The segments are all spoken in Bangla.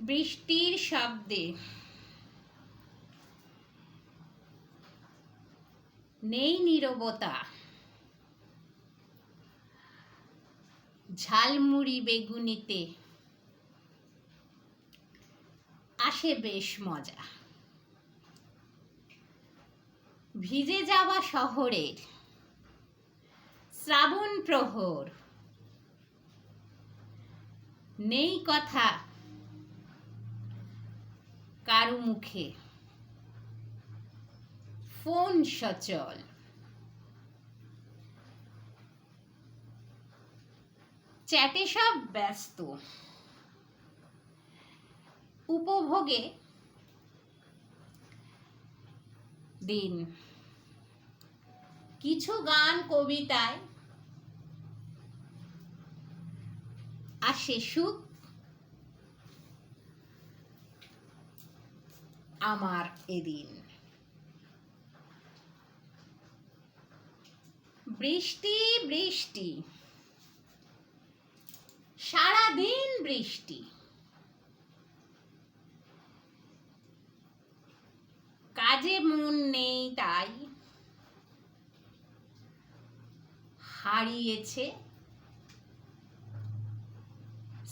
বৃষ্টির শব্দে নেই নীরবতা, ঝালমুড়ি বেগুনিতে আসে বেশ মজা। ভিজে যাওয়া শহরের শ্রাবণ প্রহর, নেই কথা কারু মুখে, ফোন সচল। চ্যাটে সব ব্যস্ত, উপভোগে দিন। কিছু গান কবিতায় আসে সুখ, আমার এদিন। বৃষ্টি বৃষ্টি, সারাদিন বৃষ্টি, কাজে মন নেই তাই হারিয়েছে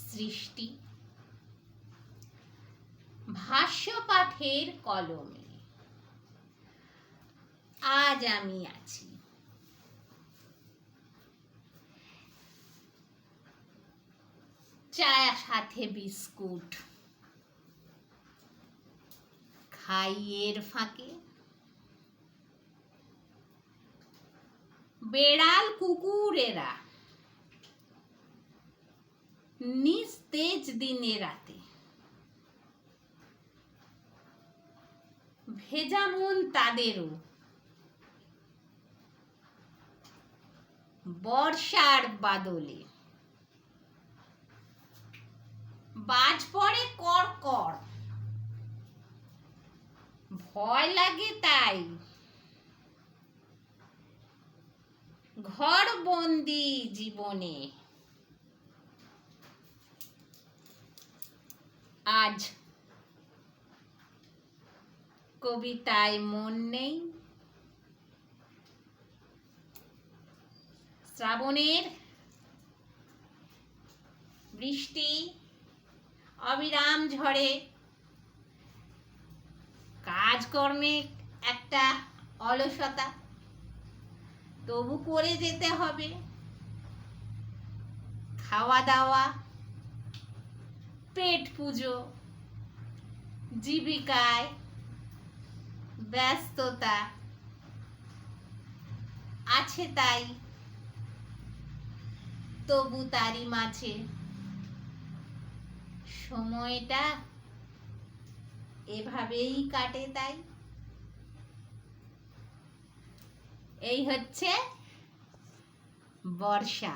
সৃষ্টি। ভাষ্য পাঠের কলমে আজ আমি আছি। চায়ের সাথে বিস্কুট খাইয়ের ফাঁকে, বেড়াল কুকুরেরা নিস্তেজ দিনে রাতে, ভেজা মন তাদেরও বর্ষার বাদলে। বাজ পড়ে কড় কড়, ভয় লাগে তাই ঘর বন্দি জীবনে। আজ কবিতায় মন নেই, শ্রাবণের বৃষ্টি অবিরাম ঝড়ে, কাজকর্মে একটা অলসতা, তবু করে যেতে হবে। খাওয়া দাওয়া, পেট পুজো, জীবিকায় ব্যস্ততা আছে তাই, তবু তারই মাঝে সময়টা এভাবেই কাটে তাই। এই হচ্ছে বর্ষা।